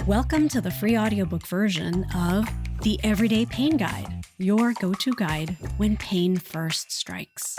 Welcome to the free audiobook version of The Everyday Pain Guide, your go-to guide when pain first strikes.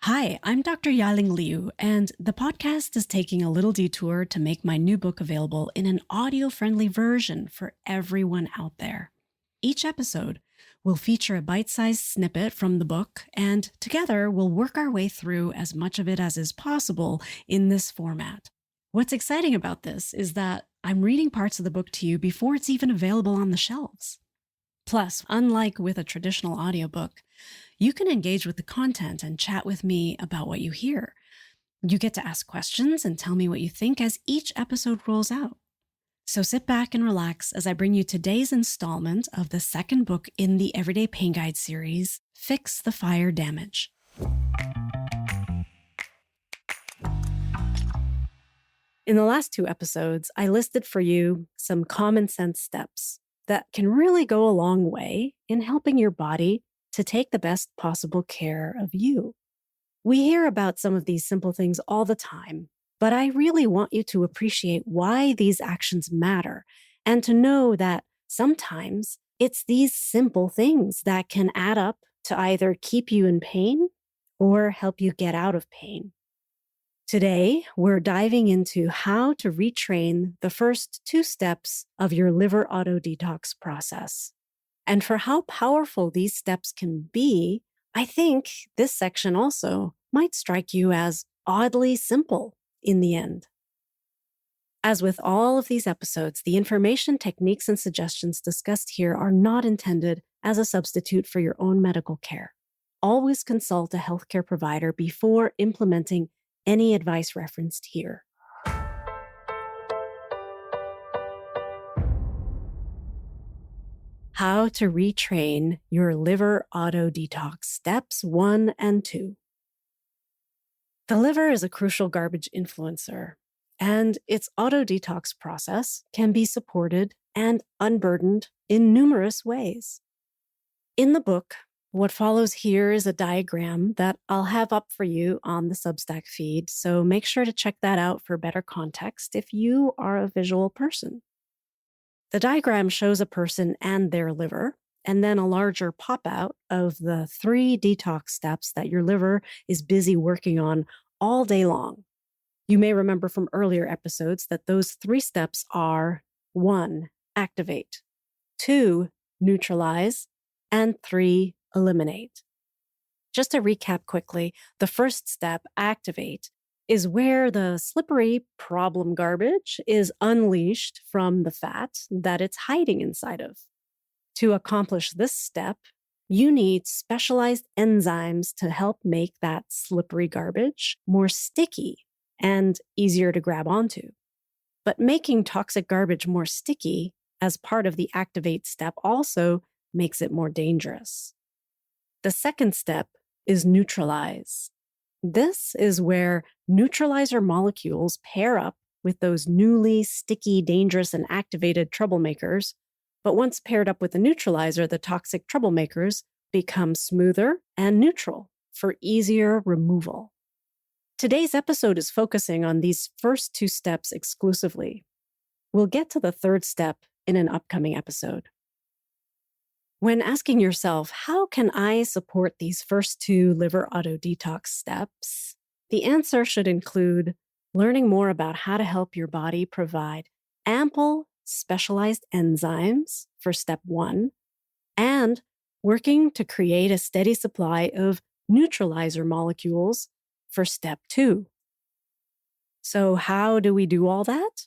Hi, I'm Dr. Ya-Ling Liu, and the podcast is taking a little detour to make my new book available in an audio-friendly version for everyone out there. Each episode will feature a bite-sized snippet from the book, and together we'll work our way through as much of it as is possible in this format. What's exciting about this is that I'm reading parts of the book to you before it's even available on the shelves. Plus, unlike with a traditional audiobook, you can engage with the content and chat with me about what you hear. You get to ask questions and tell me what you think as each episode rolls out. So sit back and relax as I bring you today's installment of the second book in the Everyday Pain Guide series, Fix the Fire Damage. In the last two episodes, I listed for you some common sense steps that can really go a long way in helping your body to take the best possible care of you. We hear about some of these simple things all the time, but I really want you to appreciate why these actions matter and to know that sometimes it's these simple things that can add up to either keep you in pain or help you get out of pain. Today, we're diving into how to retrain the first two steps of your liver auto detox process. And for how powerful these steps can be, I think this section also might strike you as oddly simple in the end. As with all of these episodes, the information, techniques, and suggestions discussed here are not intended as a substitute for your own medical care. Always consult a healthcare provider before implementing any advice referenced here. How to retrain your liver auto detox, steps 1 and 2. The liver is a crucial garbage influencer, and its auto detox process can be supported and unburdened in numerous ways. In the book, what follows here is a diagram that I'll have up for you on the Substack feed, so make sure to check that out for better context if you are a visual person. The diagram shows a person and their liver, and then a larger pop-out of the 3 detox steps that your liver is busy working on all day long. You may remember from earlier episodes that those 3 steps are 1. Activate, 2. Neutralize, and 3. Eliminate. Just to recap quickly, the first step, activate, is where the slippery problem garbage is unleashed from the fat that it's hiding inside of. To accomplish this step, you need specialized enzymes to help make that slippery garbage more sticky and easier to grab onto. But making toxic garbage more sticky as part of the activate step also makes it more dangerous. The second step is neutralize. This is where neutralizer molecules pair up with those newly sticky, dangerous, and activated troublemakers. But once paired up with the neutralizer, the toxic troublemakers become smoother and neutral for easier removal. Today's episode is focusing on these first 2 steps exclusively. We'll get to the third step in an upcoming episode. When asking yourself, how can I support these first 2 liver auto detox steps? The answer should include learning more about how to help your body provide ample specialized enzymes for step 1 and working to create a steady supply of neutralizer molecules for step 2. So how do we do all that?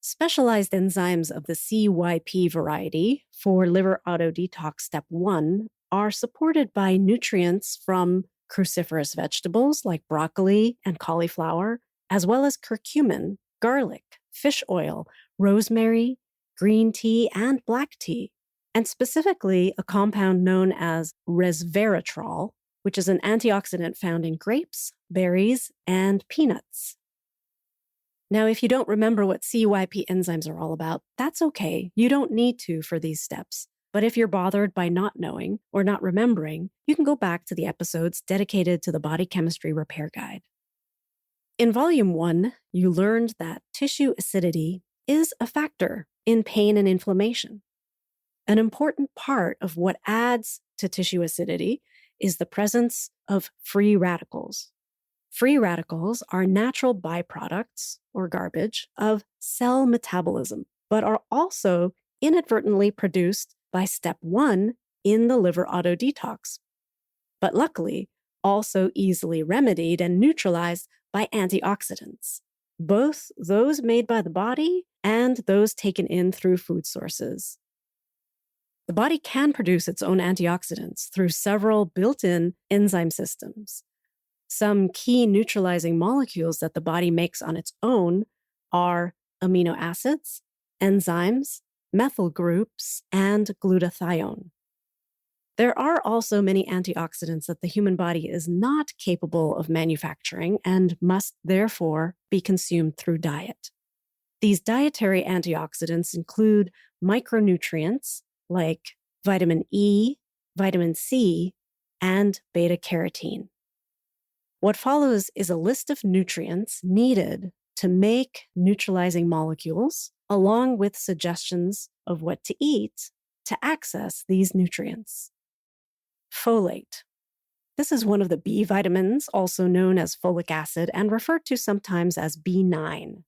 Specialized enzymes of the Chpt variety for liver auto detox step 1 are supported by nutrients from cruciferous vegetables like broccoli and cauliflower, as well as curcumin, garlic, fish oil, rosemary, green tea, and black tea, and specifically a compound known as resveratrol, which is an antioxidant found in grapes, berries, and peanuts. Now, if you don't remember what Chpt enzymes are all about, that's okay. You don't need to for these steps. But if you're bothered by not knowing or not remembering, you can go back to the episodes dedicated to the Body Chemistry Repair Guide. In Volume 1, you learned that tissue acidity is a factor in pain and inflammation. An important part of what adds to tissue acidity is the presence of free radicals. Free radicals are natural byproducts, or garbage, of cell metabolism, but are also inadvertently produced by step 1 in the liver auto-detox, but luckily also easily remedied and neutralized by antioxidants, both those made by the body and those taken in through food sources. The body can produce its own antioxidants through several built-in enzyme systems. Some key neutralizing molecules that the body makes on its own are amino acids, enzymes, methyl groups, and glutathione. There are also many antioxidants that the human body is not capable of manufacturing and must therefore be consumed through diet. These dietary antioxidants include micronutrients like vitamin E, vitamin C, and beta-carotene. What follows is a list of nutrients needed to make neutralizing molecules, along with suggestions of what to eat to access these nutrients. Folate. This is one of the B vitamins, also known as folic acid and referred to sometimes as B9.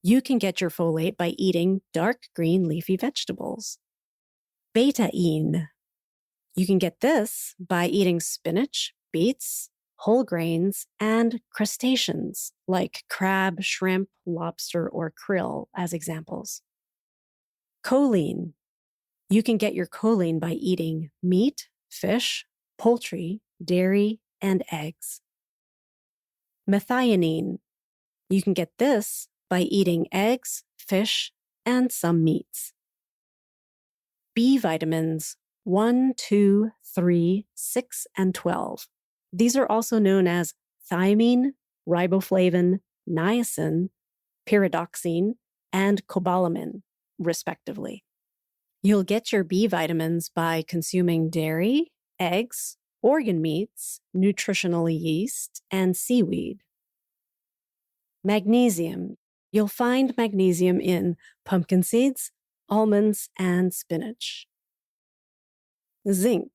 You can get your folate by eating dark green leafy vegetables. Betaine. You can get this by eating spinach, beets, whole grains, and crustaceans like crab, shrimp, lobster, or krill as examples. Choline. You can get your choline by eating meat, fish, poultry, dairy, and eggs. Methionine. You can get this by eating eggs, fish, and some meats. B vitamins 1, 2, 3, 6, and 12. These are also known as thiamine, riboflavin, niacin, pyridoxine, and cobalamin, respectively. You'll get your B vitamins by consuming dairy, eggs, organ meats, nutritional yeast, and seaweed. Magnesium. You'll find magnesium in pumpkin seeds, almonds, and spinach. Zinc.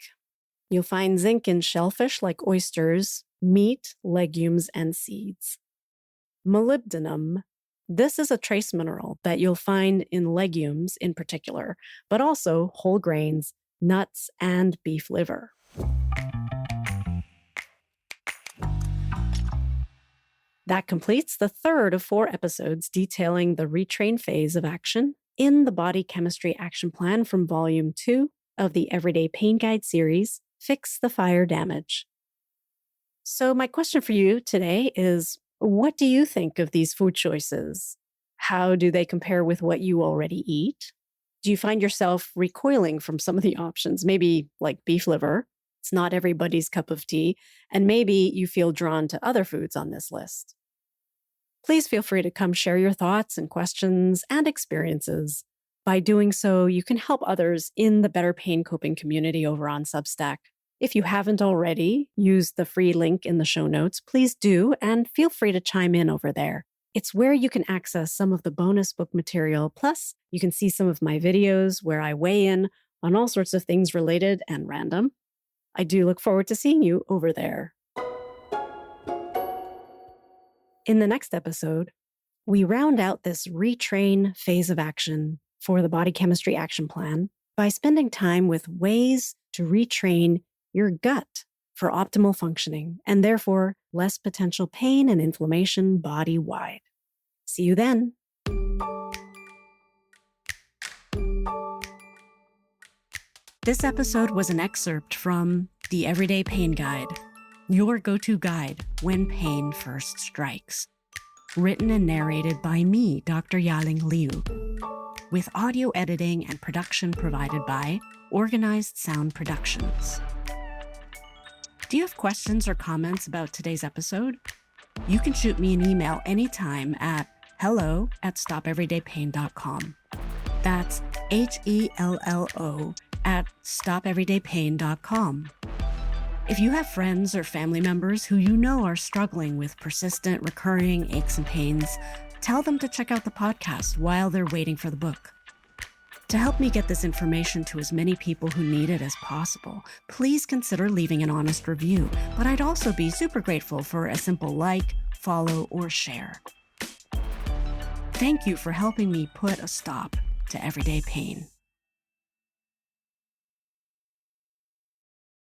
You'll find zinc in shellfish like oysters, meat, legumes, and seeds. Molybdenum. This is a trace mineral that you'll find in legumes in particular, but also whole grains, nuts, and beef liver. That completes the third of 4 episodes detailing the retrain phase of action in the Body Chemistry Action Plan from Volume 2 of the Everyday Pain Guide series, Fix the Fire Damage. So my question for you today is, what do you think of these food choices? How do they compare with what you already eat? Do you find yourself recoiling from some of the options, maybe like beef liver? It's not everybody's cup of tea, and maybe you feel drawn to other foods on this list. Please feel free to come share your thoughts and questions and experiences. By doing so, you can help others in the Better Pain Coping community over on Substack. If you haven't already used the free link in the show notes, please do, and feel free to chime in over there. It's where you can access some of the bonus book material, plus you can see some of my videos where I weigh in on all sorts of things related and random. I do look forward to seeing you over there. In the next episode, we round out this retrain phase of action for the Body Chemistry Action Plan by spending time with ways to retrain your gut for optimal functioning and therefore less potential pain and inflammation body-wide. See you then. This episode was an excerpt from The Everyday Pain Guide, your go-to guide when pain first strikes. Written and narrated by me, Dr. Ya-Ling Liu, with audio editing and production provided by Organized Sound Productions. Do you have questions or comments about today's episode? You can shoot me an email anytime at hello@stopeverydaypain.com. That's HELLO@stopeverydaypain.com. If you have friends or family members who you know are struggling with persistent, recurring aches and pains, tell them to check out the podcast while they're waiting for the book. To help me get this information to as many people who need it as possible, please consider leaving an honest review, but I'd also be super grateful for a simple like, follow, or share. Thank you for helping me put a stop to everyday pain.